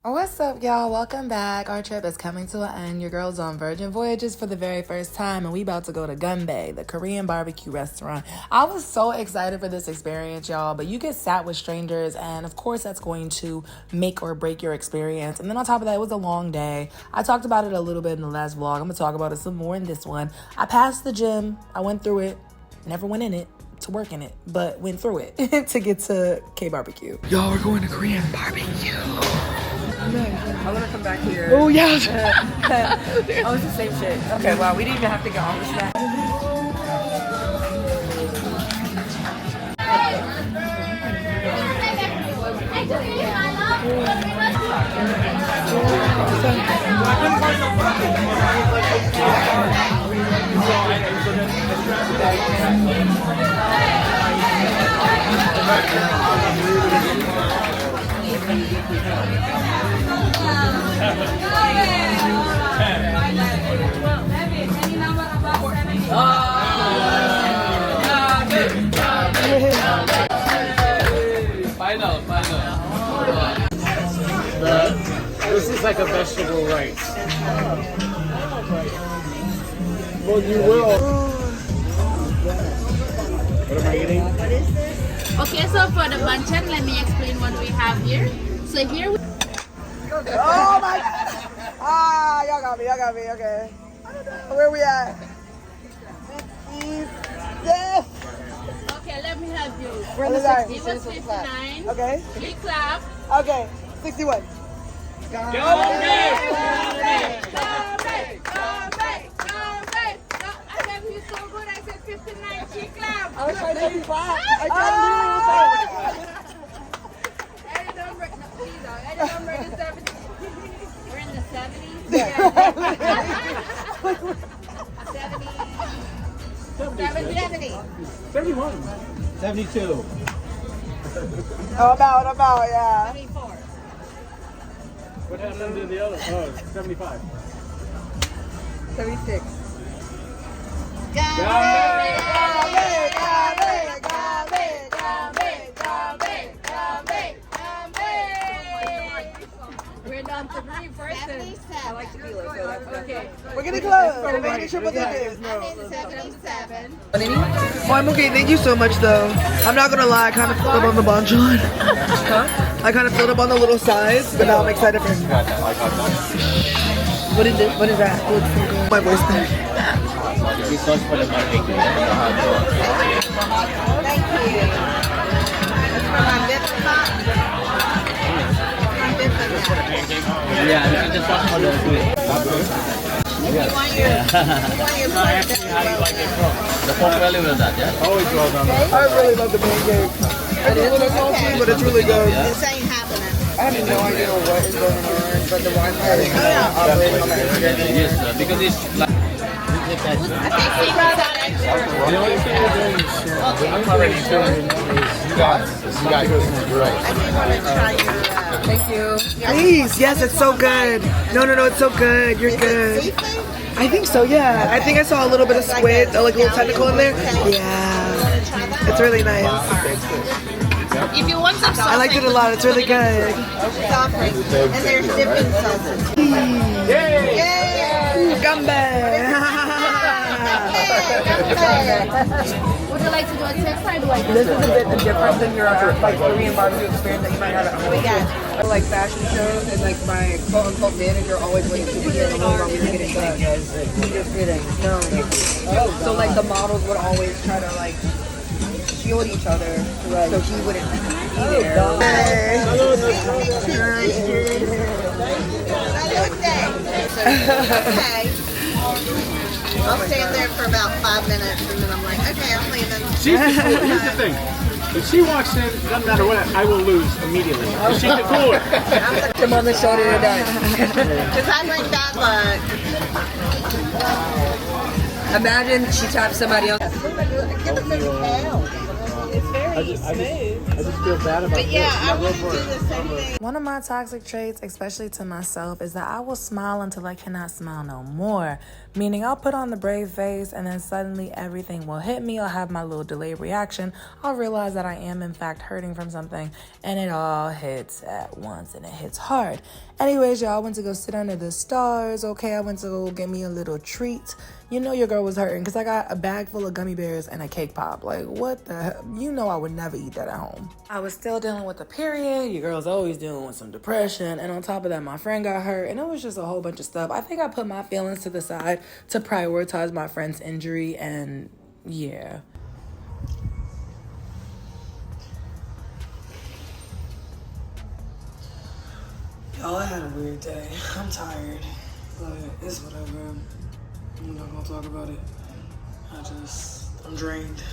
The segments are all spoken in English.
What's up, y'all? Welcome back. Our trip is coming to an end. Your girl's on Virgin Voyages for the very first time, and we about to go to Gunbae, the Korean barbecue restaurant. I was so excited for this experience, y'all, but you get sat with strangers, and of course that's going to make or break your experience. And then on top of that, it was a long day. I talked about it a little bit in the last vlog. I'm gonna talk about it some more in this one. I passed the gym. I went through it. Never went in it to work in it, but went through it to get to K-barbecue. Y'all, we're going to Korean barbecue. I'm gonna come back here. Oh, yes. Oh, it's the same shit. Okay, wow, we didn't even have to get all this back. Final. This is like a vegetable rice. Well, you will. What am I eating? What is this? Okay, so for the banchan, let me explain what we have here. So here we... Oh my god! Ah, y'all got me, okay. Where we at? Yes! Okay, let me help you. We're in the 60s. It was 59. Okay. We clap. Okay, 61. Come back! I said he's so good. I said 59. She clap. I was trying to do clap. I Any number? No, please don't. Any number in the 70s. We're in the 70s? Yeah. 70. 71. 72. About, yeah. 74. What happened to the other? Oh, 75. 76. We're down to 3 persons. I like tequila, so that's Okay. We're getting close. We're making triple digits. 77. Oh, I'm okay. Thank you so much, though. I'm not gonna lie. I kind of filled up on the banchan. I kind of filled up on the little size, but now I'm excited for. What is this? What is that? It looks so good. My voice back. Thank you. That's for my bib top. My bib Yeah, you can just talk about it. You want your pork. How you like it from? The pork belly with that, yeah? Always well done. I really love the pancake. It's a little salty, but it's really good. This ain't happening. I have no idea what is going on, but the wine party is operating on that. Yes, because it's like... I'm already doing you guys are great. I just want to try your... Thank you. Please, yes, it's so good. No, it's so good. You're good. seafood? I think so, yeah. I think I saw a little bit of squid, like a little tentacle in there. Yeah. It's really nice. If you want some I liked it a lot. It's really good. Sausage. And there's dipping sausage. Yay! Gunbae! Would you like to do a test or do I This is a bit different than your like Korean barbecue experience that you might have at home. Yeah. Like fashion shows, and like my quote-unquote manager always waited to be here the whole while we were getting done. Just kidding. No. So like the models would always try to like shield each other, so he wouldn't be there. Okay. I'll stand there for about 5 minutes and then I'm like, okay, I'm leaving. Here's the thing. If she walks in, doesn't matter what, I will lose immediately. She's the cooler. Come on the shoulder and done. Because I bring bad luck. Imagine she taps somebody else. It's very very smooth. I just feel bad about But yeah, this. I wouldn't do the same thing. One of my toxic traits, especially to myself, is that I will smile until I cannot smile no more. Meaning I'll put on the brave face and then suddenly everything will hit me. I'll have my little delayed reaction. I'll realize that I am in fact hurting from something and it all hits at once and it hits hard. Anyways, y'all, I went to go sit under the stars, okay? I went to go get me a little treat. You know your girl was hurting because I got a bag full of gummy bears and a cake pop. Like, what the hell? You know I would never eat that at home. I was still dealing with the period. Your girl's always dealing with some depression. And on top of that, my friend got hurt. And it was just a whole bunch of stuff. I think I put my feelings to the side to prioritize my friend's injury. And yeah. Y'all, I had a weird day. I'm tired. But it's whatever. I'm not gonna talk about it. I'm drained.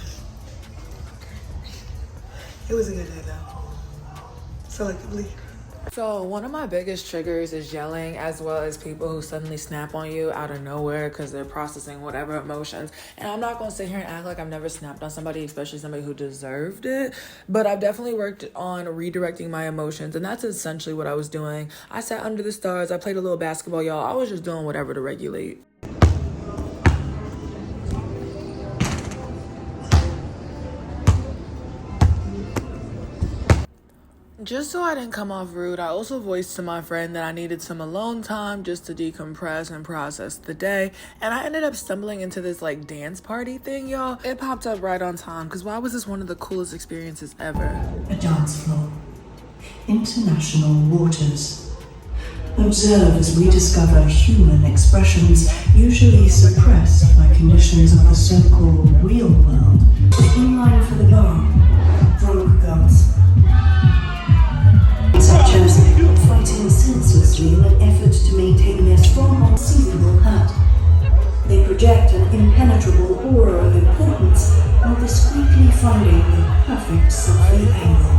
It was a good day though. Selectively. So one of my biggest triggers is yelling, as well as people who suddenly snap on you out of nowhere because they're processing whatever emotions. And I'm not going to sit here and act like I've never snapped on somebody, especially somebody who deserved it. But I've definitely worked on redirecting my emotions. And that's essentially what I was doing. I sat under the stars. I played a little basketball, y'all. I was just doing whatever to regulate. Just so I didn't come off rude, I also voiced to my friend that I needed some alone time just to decompress and process the day. And I ended up stumbling into this like dance party thing, y'all. It popped up right on time because why was this one of the coolest experiences ever? A dance floor. International waters. Observe as we discover human expressions usually suppressed by conditions of the so-called real world. In line for the bar, broke girls. Such as fighting senselessly in an effort to maintain their strong, unseizable hurt. They project an impenetrable aura of importance while discreetly finding the perfect selfie angle.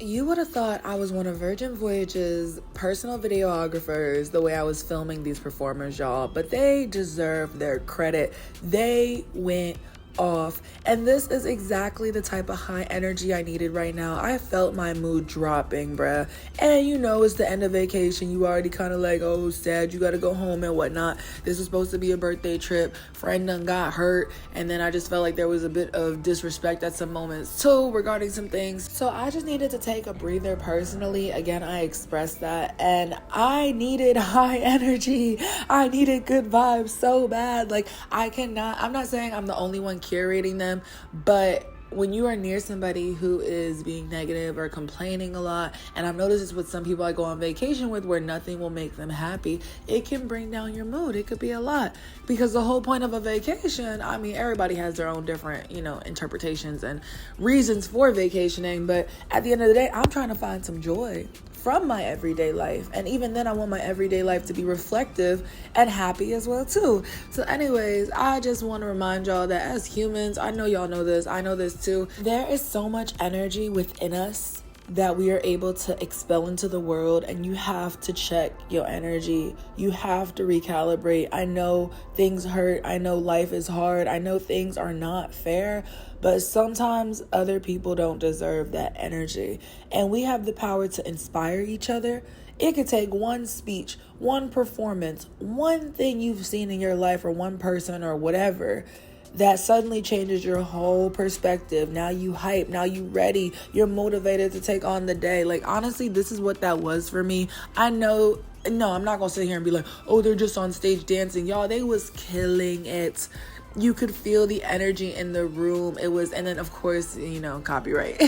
You would have thought I was one of Virgin Voyage's personal videographers the way I was filming these performers, y'all. But they deserve their credit. They went off, and this is exactly the type of high energy I needed right now. I felt my mood dropping, bruh. And you know, it's the end of vacation. You already kind of like, oh, sad, you gotta go home and whatnot. This was supposed to be a birthday trip. Friend done got hurt, and then I just felt like there was a bit of disrespect at some moments too regarding some things. So I just needed to take a breather personally. Again, I expressed that, and I needed high energy. I needed good vibes so bad. Like, I'm not saying I'm the only one curating them, but when you are near somebody who is being negative or complaining a lot, and I've noticed this with some people I go on vacation with where nothing will make them happy, it can bring down your mood. It could be a lot, because the whole point of a vacation, I mean, everybody has their own different, interpretations and reasons for vacationing, but at the end of the day, I'm trying to find some joy from my everyday life. And even then, I want my everyday life to be reflective and happy as well too. So anyways, I just want to remind y'all that as humans, I know y'all know this, I know this too, there is so much energy within us that we are able to expel into the world, and you have to check your energy. You have to recalibrate. I know things hurt. I know life is hard. I know things are not fair, but sometimes other people don't deserve that energy. And we have the power to inspire each other. It could take one speech, one performance, one thing you've seen in your life, or one person or whatever, that suddenly changes your whole perspective. Now you hype, now you ready, you're motivated to take on the day. Like, honestly, this is what that was for me. I'm not gonna sit here and be like, oh, they're just on stage dancing. Y'all, they was killing it. You could feel the energy in the room. It was, and then of course, copyright.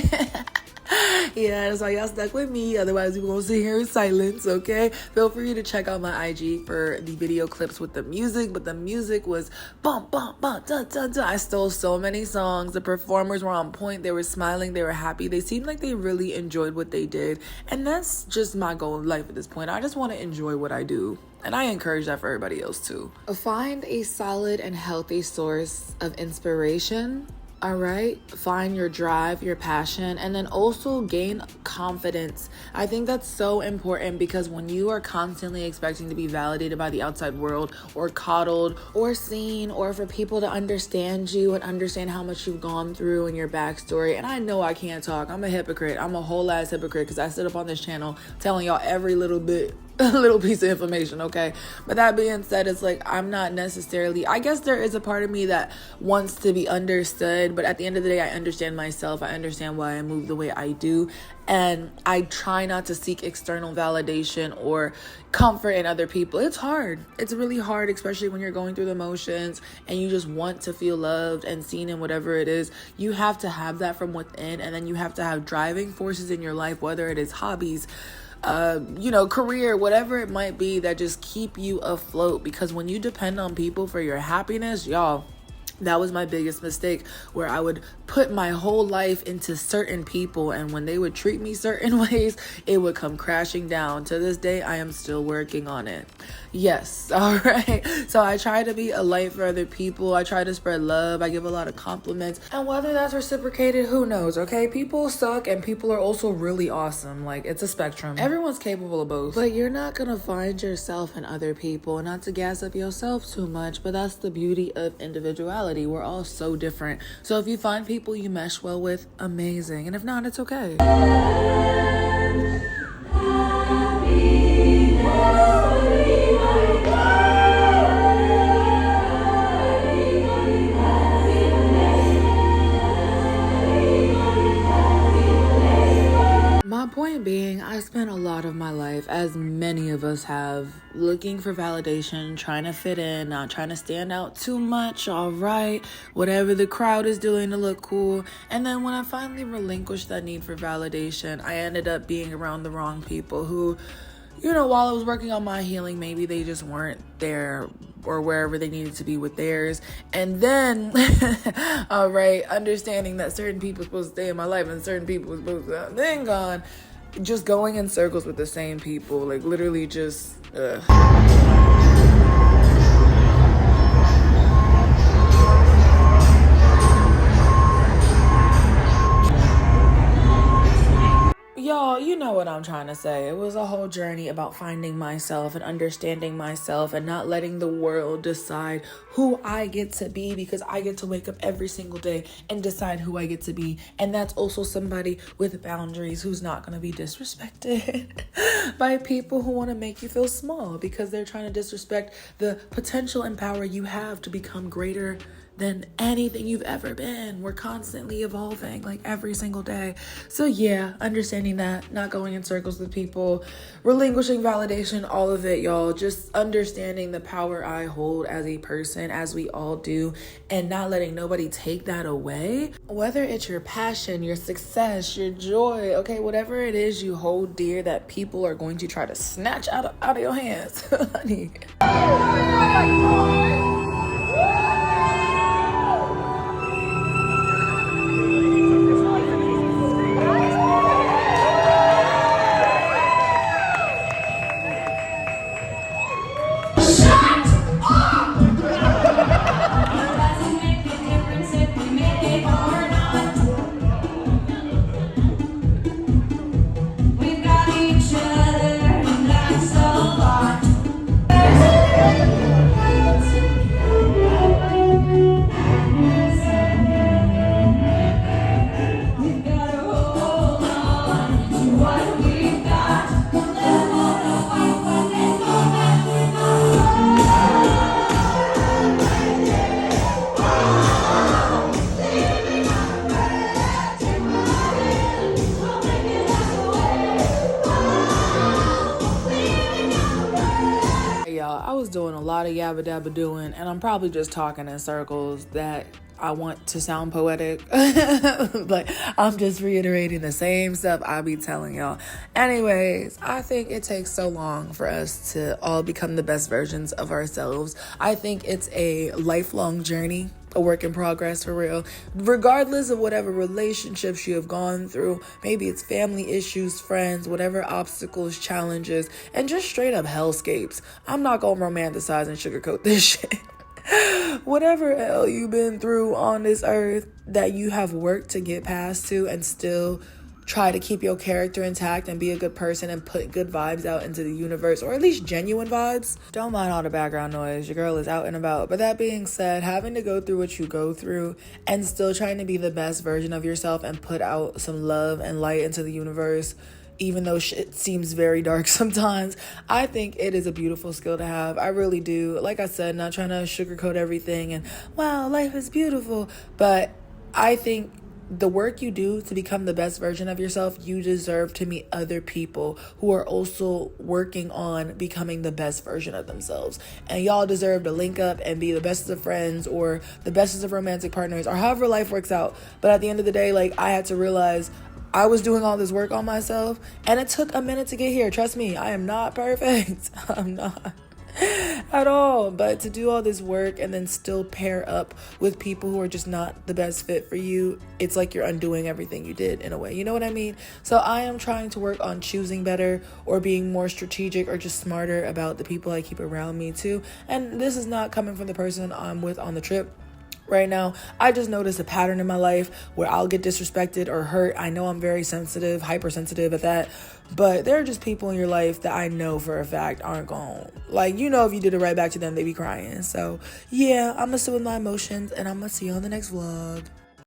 Yeah, that's why y'all stuck with me. Otherwise, we won't sit here in silence, okay? Feel free to check out my IG for the video clips with the music, but the music was bum, bum, bum, dun, dun, dun. I stole so many songs. The performers were on point. They were smiling. They were happy. They seemed like they really enjoyed what they did. And that's just my goal in life at this point. I just want to enjoy what I do. And I encourage that for everybody else too. Find a solid and healthy source of inspiration All right, find your drive, your passion, and then also gain confidence. I think that's so important because when you are constantly expecting to be validated by the outside world or coddled or seen or for people to understand you and understand how much you've gone through and your backstory, and I know I can't talk. I'm a hypocrite. I'm a whole ass hypocrite because I sit up on this channel telling y'all every little bit, a little piece of information, okay? But that being said, it's like I'm not necessarily, I guess there is a part of me that wants to be understood, but at the end of the day, I understand myself. I understand why I move the way I do, and I try not to seek external validation or comfort in other people. It's hard. It's really hard, especially when you're going through the motions and you just want to feel loved and seen in whatever it is. You have to have that from within, and then you have to have driving forces in your life, whether it is hobbies, career, whatever it might be, that just keep you afloat. Because when you depend on people for your happiness, y'all, that was my biggest mistake, where I would put my whole life into certain people, and when they would treat me certain ways, it would come crashing down. To this day, I am still working on it. Yes, all right. So I try to be a light for other people. I try to spread love. I give a lot of compliments, and whether that's reciprocated, who knows, okay? People suck, and people are also really awesome. Like, it's a spectrum. Everyone's capable of both, but you're not gonna find yourself in other people. Not to gas up yourself too much, but that's the beauty of individuality. We're all so different. So if you find people you mesh well with, amazing. And if not, it's okay. My point being, I spent a lot of my life, as many of us have, looking for validation, trying to fit in, not trying to stand out too much, all right, whatever the crowd is doing to look cool. And then when I finally relinquished that need for validation, I ended up being around the wrong people who, while I was working on my healing, maybe they just weren't there or wherever they needed to be with theirs. And then, all right, understanding that certain people are supposed to stay in my life and certain people are supposed to then gone, just going in circles with the same people, like literally just, Y'all, you know what I'm trying to say. It was a whole journey about finding myself and understanding myself and not letting the world decide who I get to be, because I get to wake up every single day and decide who I get to be. And that's also somebody with boundaries who's not going to be disrespected by people who want to make you feel small because they're trying to disrespect the potential and power you have to become greater than anything you've ever been. We're constantly evolving, like every single day. So yeah, understanding that, not going in circles with people, relinquishing validation, all of it, y'all. Just understanding the power I hold as a person, as we all do, and not letting nobody take that away. Whether it's your passion, your success, your joy, okay, whatever it is you hold dear that people are going to try to snatch out of your hands, honey. I was doing a lot of yabba dabba doing, and I'm probably just talking in circles that I want to sound poetic, but I'm just reiterating the same stuff I be telling y'all. Anyways, I think it takes so long for us to all become the best versions of ourselves. I think it's a lifelong journey, a work in progress for real, regardless of whatever relationships you have gone through. Maybe it's family issues, friends, whatever obstacles, challenges, and just straight up hellscapes. I'm not gonna romanticize and sugarcoat this shit. Whatever hell you've been through on this earth that you have worked to get past to and still try to keep your character intact and be a good person and put good vibes out into the universe, or at least genuine vibes. Don't mind all the background noise. Your girl is out and about. But that being said, having to go through what you go through and still trying to be the best version of yourself and put out some love and light into the universe, even though shit seems very dark sometimes, I think it is a beautiful skill to have. I really do. Like I said, not trying to sugarcoat everything and, wow, life is beautiful. But I think the work you do to become the best version of yourself, you deserve to meet other people who are also working on becoming the best version of themselves. And y'all deserve to link up and be the bestest of friends or the bestest of romantic partners or however life works out. But at the end of the day, like, I had to realize I was doing all this work on myself and it took a minute to get here. Trust me, I am not perfect. I'm not at all. But to do all this work and then still pair up with people who are just not the best fit for you, it's like you're undoing everything you did in a way. You know what I mean? So I am trying to work on choosing better or being more strategic or just smarter about the people I keep around me too. And this is not coming from the person I'm with on the trip right now. I just noticed a pattern in my life where I'll get disrespected or hurt. I know I'm very sensitive, hypersensitive at that, but there are just people in your life that I know for a fact aren't gonna, like, you know, if you did it right back to them, they be crying. So yeah, I'm gonna sit with my emotions and I'm gonna see you on the next vlog.